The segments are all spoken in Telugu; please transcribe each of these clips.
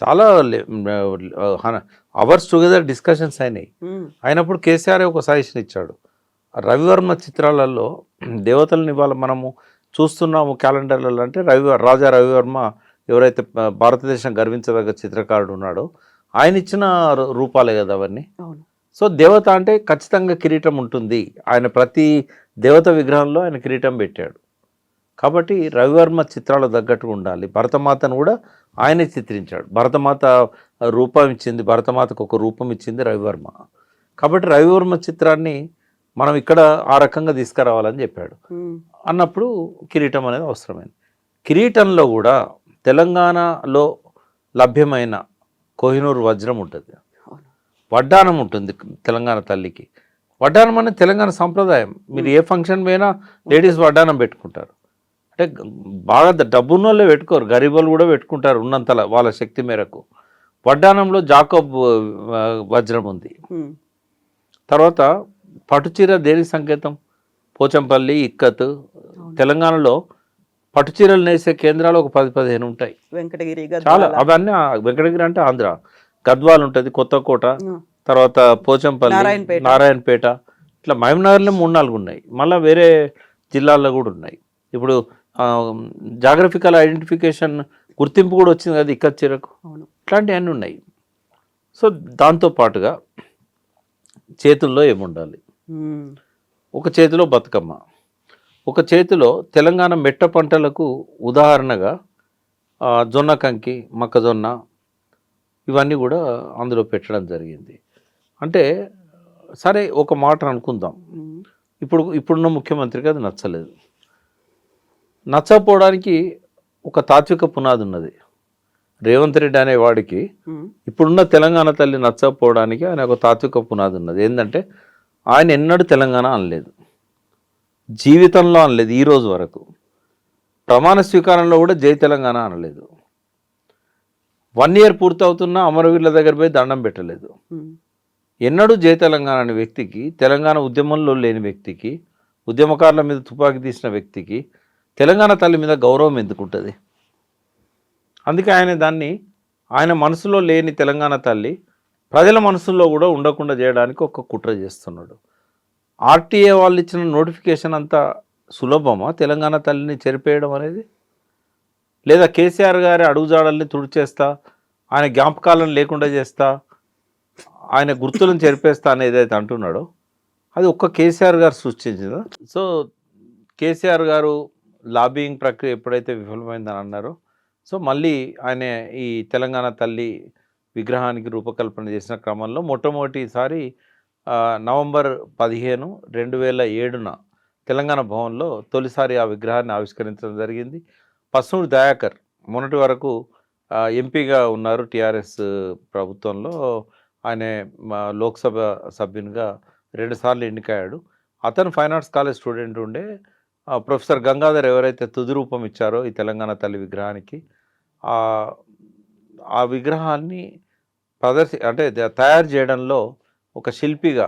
చాలా అవర్స్ టుగెదర్ డిస్కషన్స్ అయినాయి. హ్మ్. అయినప్పుడు కేసీఆర్ ఒక సజెషన్ ఇచ్చాడు. రవివర్మ చిత్రాలలో దేవతలను ఇవాళ మనము చూస్తున్నాము క్యాలెండర్లలో అంటే రాజా రవివర్మ ఎవరైతే భారతదేశం గర్వించదగ్గ చిత్రకారుడు ఉన్నాడో ఆయన ఇచ్చిన రూపాలే కదా అవన్నీ. అవును. సో దేవత అంటే ఖచ్చితంగా కిరీటం ఉంటుంది. ఆయన ప్రతి దేవత విగ్రహంలో ఆయన కిరీటం పెట్టాడు. కాబట్టి రవివర్మ చిత్రాలు తగ్గట్టుగా ఉండాలి. భరతమాతను కూడా ఆయనే చిత్రించాడు. భరతమాత రూపం ఇచ్చింది, భరతమాతకు ఒక రూపం ఇచ్చింది రవివర్మ. కాబట్టి రవివర్మ చిత్రాన్ని మనం ఇక్కడ ఆ రకంగా తీసుకురావాలని చెప్పాడు. హ్మ్. అన్నప్పుడు కిరీటం అనేది అవసరమైంది. కిరీటంలో కూడా తెలంగాణలో లభ్యమైన కోహినూరు వజ్రం ఉంటుంది, అవును. వడ్డానం ఉంటుంది తెలంగాణ తల్లికి. వడ్డానం అనేది తెలంగాణ సంప్రదాయం. మీరు ఏ ఫంక్షన్ పోయినా లేడీస్ వడ్డానం పెట్టుకుంటారు. అంటే బాగా డబ్బున్నోళ్ళే పెట్టుకోరు, గరీబులు కూడా పెట్టుకుంటారు ఉన్నంతలా వాళ్ళ శక్తి మేరకు. వడ్డానంలో జాకోబ్ వజ్రం ఉంది. హ్మ్. తర్వాత పట్టుచీర దేనికి సంకేతం? పోచంపల్లి, ఇక్కత్. అవును. తెలంగాణలో పట్టుచీరలు నేసే కేంద్రాలు ఒక 10-15 ఉంటాయి. వెంకటగిరి, చాలా గద్వాల. అవన్నీ వెంకటగిరి అంటే ఆంధ్ర. గద్వాల్ ఉంటుంది, కొత్తకోట, హ్మ్. తర్వాత పోచంపల్లి, నారాయణపేట. నారాయణపేట, ఇట్లా మహబూబ్నగర్లో 3-4 ఉన్నాయి. మళ్ళీ వేరే జిల్లాల్లో కూడా ఉన్నాయి. ఇప్పుడు జాగ్రఫికల్ ఐడెంటిఫికేషన్ గుర్తింపు కూడా వచ్చింది కదా ఇక్కత్ చీరకు. అవును. ఇట్లాంటివన్నీ ఉన్నాయి. సో దాంతో పాటుగా చేతుల్లో ఏముండాలి? హ్మ్. ఒక చేతిలో బతుకమ్మ, ఒక చేతిలో తెలంగాణ మెట్ట పంటలకు ఉదాహరణగా జొన్న కంకి, మొక్కజొన్న ఇవన్నీ కూడా అందులో పెట్టడం జరిగింది. అంటే సరే ఒక మాట అనుకుందాం, హ్మ్. ఇప్పుడున్న ముఖ్యమంత్రికి అది నచ్చలేదు. నచ్చకపోవడానికి ఒక తాత్విక పునాది ఉన్నది. రేవంత్ రెడ్డి అనే వాడికి హ్మ్. ఇప్పుడున్న తెలంగాణ తల్లి నచ్చకపోవడానికి ఆయన ఒక తాత్విక పునాది ఉన్నది. ఏంటంటే ఆయన ఎన్నడూ తెలంగాణ అనలేదు, జీవితంలో అనలేదు. ఈ రోజు వరకు ప్రమాణ స్వీకారంలో కూడా జై తెలంగాణ అనలేదు. 1 ఇయర్ పూర్తవుతున్నా అమరవీరుల దగ్గర పోయి దండం పెట్టలేదు. హ్మ్. ఎన్నడూ జై తెలంగాణ అనే వ్యక్తికి, తెలంగాణ ఉద్యమంలో లేని వ్యక్తికి, ఉద్యమకారుల మీద తుపాకీ తీసిన వ్యక్తికి తెలంగాణ తల్లి మీద గౌరవం ఎందుకుంటుంది? అందుకే ఆయన దాన్ని ఆయన మనసులో లేని తెలంగాణ తల్లి ప్రజల మనసుల్లో కూడా ఉండకుండా చేయడానికి ఒక కుట్ర చేస్తున్నాడు. ఆర్టీఏ వాళ్ళు ఇచ్చిన నోటిఫికేషన్ అంతా సులభమా తెలంగాణ తల్లిని చెరిపేయడం అనేది? లేదా కేసీఆర్ గారి అడుగుజాడల్ని తుడిచేస్తా, ఆయన జ్ఞాపకాలను లేకుండా చేస్తా, ఆయన గుర్తులను చెరిపేస్తా అని ఏదైతే అంటున్నాడో అది ఒక్క కేసీఆర్ గారు సృష్టించిందా? సో కేసీఆర్ గారు లాబింగ్ ప్రక్రియ ఎప్పుడైతే విఫలమైందని అన్నారో, సో మళ్ళీ ఆయన ఈ తెలంగాణ తల్లి విగ్రహానికి రూపకల్పన చేసిన క్రమంలో మొట్టమొదటిసారి నవంబర్ 15, 2007న తెలంగాణ భవన్లో తొలిసారి ఆ విగ్రహాన్ని ఆవిష్కరించడం జరిగింది. పస్నూరి దయాకర్ మొన్నటి వరకు ఎంపీగా ఉన్నారు టీఆర్ఎస్ ప్రభుత్వంలో. ఆయన లోక్సభ సభ్యునిగా 2 సార్లు ఎన్నికయ్యాడు. అతను ఫైన్ ఆర్ట్స్ కాలేజ్ స్టూడెంట్ ఉండే. ప్రొఫెసర్ గంగాధర్ ఎవరైతే తుది రూపం ఇచ్చారో ఈ తెలంగాణ తల్లి విగ్రహానికి, ఆ విగ్రహాన్ని అంటే తయారు చేయడంలో ఒక శిల్పిగా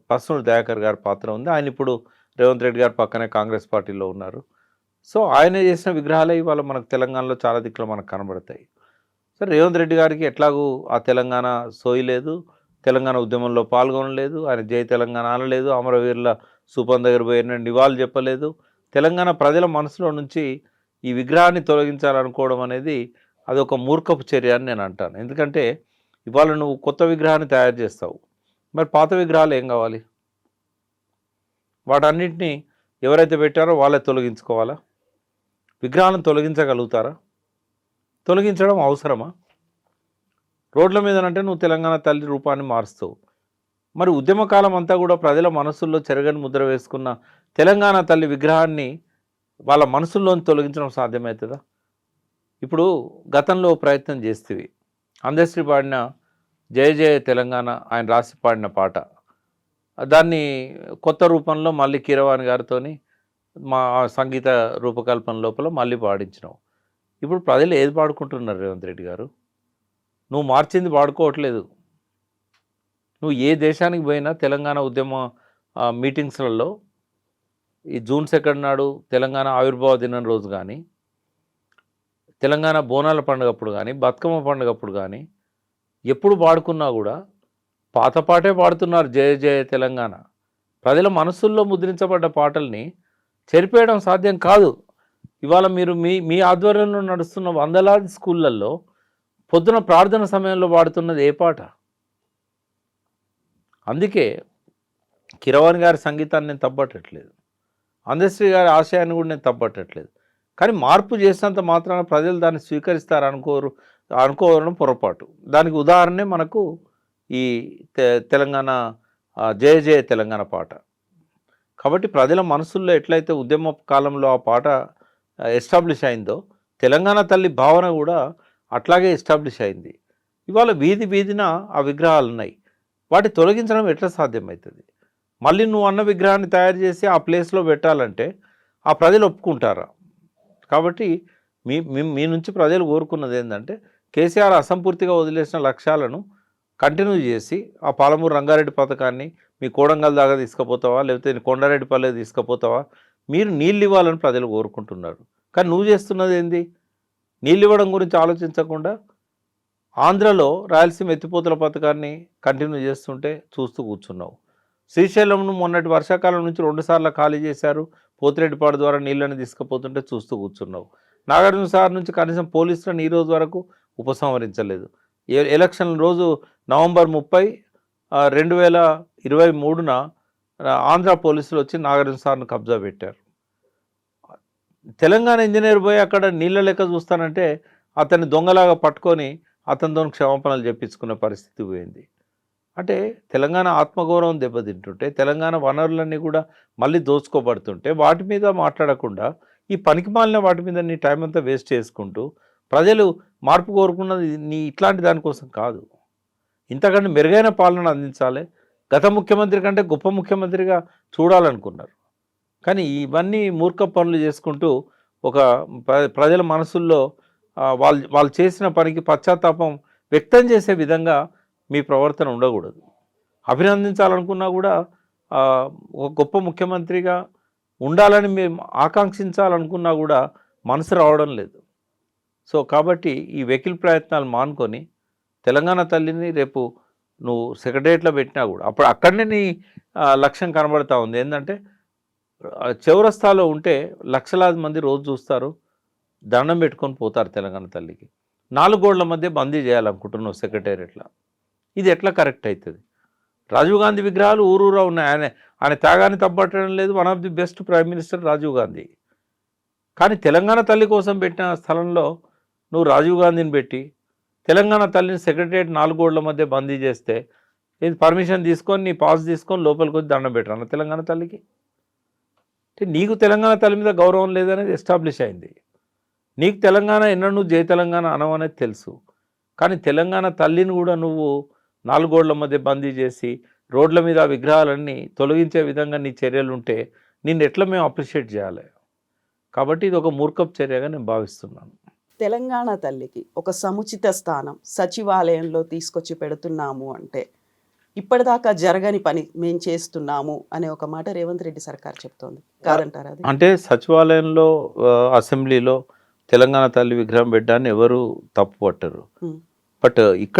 పస్నూరి దయాకర్ గారి పాత్ర ఉంది. ఆయన ఇప్పుడు రేవంత్ రెడ్డి గారు పక్కనే కాంగ్రెస్ పార్టీలో ఉన్నారు. సో ఆయన చేసిన విగ్రహాలే ఇవాళ మనకు తెలంగాణలో చాలా దిక్కులో మనకు కనబడతాయి. సో రేవంత్ రెడ్డి గారికి ఎట్లాగూ ఆ తెలంగాణ సోయి లేదు, తెలంగాణ ఉద్యమంలో పాల్గొనలేదు, ఆయన జై తెలంగాణ అనలేదు, అమరవీరుల స్థూపం దగ్గర పోయిన నివాళులు చెప్పలేదు. తెలంగాణ ప్రజల మనసులో నుంచి ఈ విగ్రహాన్ని తొలగించాలనుకోవడం అనేది అదొక మూర్ఖపు చర్య అని నేను అంటాను. ఎందుకంటే ఇవాళ నువ్వు కొత్త విగ్రహాన్ని తయారు చేస్తావు, మరి పాత విగ్రహాలు ఏం కావాలి? వాటన్నిటిని ఎవరైతే పెట్టారో వాళ్ళే తొలగించుకోవాలా? విగ్రహాలను తొలగించగలుగుతారా? తొలగించడం అవసరమా? రోడ్ల మీదనంటే నువ్వు తెలంగాణ తల్లి రూపాన్ని మారుస్తావు. మరి ఉద్యమకాలం అంతా కూడా ప్రజల మనసుల్లో చెరగని ముద్ర వేసుకున్న తెలంగాణ తల్లి విగ్రహాన్ని వాళ్ళ మనసుల్లోని తొలగించడం సాధ్యమవుతుందా? ఇప్పుడు గతంలో ప్రయత్నం చేస్తేవి అందశ్రీ పాడిన జయ జయ తెలంగాణ ఆయన రాసి పాడిన పాట, దాన్ని కొత్త రూపంలో మళ్ళీ కీరవాణి గారితోని మా సంగీత రూపకల్పన లోపల మళ్ళీ పాడించినాం. ఇప్పుడు ప్రజలు ఏది పాడుకుంటున్నారు రేవంత్ రెడ్డి గారు? నువ్వు మార్చింది పాడుకోవట్లేదు. నువ్వు ఏ దేశానికి పోయినా తెలంగాణ ఉద్యమ మీటింగ్స్లలో ఈ జూన్ 2 నాడు తెలంగాణ ఆవిర్భావ దినం రోజు కానీ, తెలంగాణ బోనాల పండుగప్పుడు కానీ బతుకమ్మ పండుగప్పుడు కానీ ఎప్పుడు పాడుకున్నా కూడా పాత పాటే పాడుతున్నారు, జయ జయ తెలంగాణ. ప్రజల మనసుల్లో ముద్రించబడ్డ పాటల్ని చెరిపేయడం సాధ్యం కాదు. ఇవాళ మీరు మీ మీ ఆధ్వర్యంలో నడుస్తున్న వందలాది స్కూళ్ళల్లో పొద్దున ప్రార్థన సమయంలో పాడుతున్నది ఏ పాట? అందుకే కిరవాణి గారి సంగీతాన్ని నేను తప్పట్టట్లేదు, అందశ్రీ గారి ఆశయాన్ని కూడా నేను తప్పట్టట్లేదు. కానీ మార్పు చేసినంత మాత్రాన ప్రజలు దాన్ని స్వీకరిస్తారు అనుకోవడం పొరపాటు. దానికి ఉదాహరణే మనకు ఈ తెలంగాణ జయ జయ తెలంగాణ పాట. కాబట్టి ప్రజల మనసుల్లో ఎట్లయితే ఉద్యమ కాలంలో ఆ పాట ఎస్టాబ్లిష్ అయిందో, తెలంగాణ తల్లి భావన కూడా అట్లాగే ఎస్టాబ్లిష్ అయింది. ఇవాళ వీధి వీధిన ఆ విగ్రహాలు ఉన్నాయి. వాటి తొలగించడం ఎట్లా సాధ్యమవుతుంది? మళ్ళీ నువ్వు అన్న విగ్రహాన్ని తయారు చేసి ఆ ప్లేస్లో పెట్టాలంటే ఆ ప్రజలు ఒప్పుకుంటారా? కాబట్టి మీ నుంచి ప్రజలు కోరుకున్నది ఏంటంటే, కేసీఆర్ అసంపూర్తిగా వదిలేసిన లక్ష్యాలను కంటిన్యూ చేసి ఆ పాలమూరు రంగారెడ్డి పథకాన్ని మీ కోడంగల్ దాకా తీసుకుపోతావా, లేకపోతే కొండారెడ్డిపల్లె తీసుకుపోతావా? మీరు నీళ్ళు ఇవ్వాలని ప్రజలు కోరుకుంటున్నారు. కానీ నువ్వు చేస్తున్నది ఏంది? నీళ్ళు ఇవ్వడం గురించి ఆలోచించకుండా ఆంధ్రలో రాయలసీమ ఎత్తిపోతల పథకాన్ని కంటిన్యూ చేస్తుంటే చూస్తూ కూర్చున్నావు. శ్రీశైలంను మొన్నటి వర్షాకాలం నుంచి 2 సార్లు ఖాళీ చేశారు, పోతిరెడ్డిపాడు ద్వారా నీళ్ళని తీసుకుపోతుంటే చూస్తూ కూర్చున్నావు. నాగార్జున సాగర్ నుంచి కనీసం పోలీసులను ఈ రోజు వరకు ఉపసంహరించలేదు. ఎలక్షన్ రోజు నవంబర్ 30, 2023న ఆంధ్ర పోలీసులు వచ్చి నాగార్జున సాగర్ను కబ్జా పెట్టారు. తెలంగాణ ఇంజనీర్ పోయి అక్కడ నీళ్ళ లెక్క చూస్తానంటే అతన్ని దొంగలాగా పట్టుకొని అతనితో క్షమాపణలు చెప్పించుకునే పరిస్థితి పోయింది. అంటే తెలంగాణ ఆత్మగౌరవం దెబ్బతింటుంటే, తెలంగాణ వనరులన్నీ కూడా మళ్ళీ దోచుకోబడుతుంటే వాటి మీద మాట్లాడకుండా ఈ పనికిమాలిన వాటి మీద నీ టైం అంతా వేస్ట్ చేసుకుంటూ, ప్రజలు మార్పు కోరుకున్నది నీ ఇట్లాంటి దానికోసం కాదు, ఇంతకంటే మెరుగైన పాలన అందించాలి, గత ముఖ్యమంత్రి కంటే గొప్ప ముఖ్యమంత్రిగా చూడాలనుకున్నారు. కానీ ఇవన్నీ మూర్ఖ పనులు చేసుకుంటూ ఒక ప్రజల మనసుల్లో వాళ్ళు చేసిన పనికి పశ్చాత్తాపం వ్యక్తం చేసే విధంగా మీ ప్రవర్తన ఉండకూడదు. అభినందించాలనుకున్నా కూడా ఒక గొప్ప ముఖ్యమంత్రిగా ఉండాలని మేము ఆకాంక్షించాలనుకున్నా కూడా మనసు రావడం లేదు. సో కాబట్టి ఈ వెకిల్ ప్రయత్నాలు మానుకొని తెలంగాణ తల్లిని రేపు నువ్వు సెక్రటరియట్లో పెట్టినా కూడా అప్పుడు అక్కడనే నీ లక్ష్యం కనబడతా ఉంది. ఏంటంటే చౌరస్తాలో ఉంటే లక్షలాది మంది రోజు చూస్తారు, దండం పెట్టుకొని పోతారు తెలంగాణ తల్లికి. 4 గోడల మధ్య బందీ చేయాలనుకుంటున్నావు సెక్రటేరియట్లో. ఇది ఎట్లా కరెక్ట్ అవుతుంది? రాజీవ్ గాంధీ విగ్రహాలు ఊరూరా ఉన్నాయి. ఆయన త్యాగాన్ని తప్పట్టడం లేదు. One of the best prime minister Rajiv Gandhi. కానీ తెలంగాణ తల్లి కోసం పెట్టిన స్థలంలో నువ్వు రాజీవ్ గాంధీని పెట్టి తెలంగాణ తల్లిని సెక్రటేరియట్ 4 గోడల మధ్య బందీ చేస్తే ఇది పర్మిషన్ తీసుకొని నీ పాస్ తీసుకొని లోపలికి వచ్చి దండం పెట్టాను తెలంగాణ తల్లికి. అంటే నీకు తెలంగాణ తల్లి మీద గౌరవం లేదనేది ఎస్టాబ్లిష్ అయింది. నీకు తెలంగాణ ఎన్నడూ జై తెలంగాణ అనవనేది తెలుసు. కానీ తెలంగాణ తల్లిని కూడా నువ్వు 4 గోడల మధ్య బందీ చేసి రోడ్ల మీద విగ్రహాలన్నీ తొలగించే విధంగా నీ చర్యలు ఉంటే నిన్ను ఎట్లా మేము అప్రిషియేట్ చేయాలి? కాబట్టి ఇది ఒక మూర్ఖపు చర్యగా నేను భావిస్తున్నాను. తెలంగాణ తల్లికి ఒక సముచిత స్థానం సచివాలయంలో తీసుకొచ్చి పెడుతున్నాము అంటే ఇప్పటిదాకా జరగని పని మేము చేస్తున్నాము అనే ఒక మాట రేవంత్ రెడ్డి సర్కార్ చెప్తోంది, కాదంటారా? అది అంటే సచివాలయంలో అసెంబ్లీలో తెలంగాణ తల్లి విగ్రహం పెట్టడాన్ని ఎవరు తప్పు పట్టరు. బట్ ఇక్కడ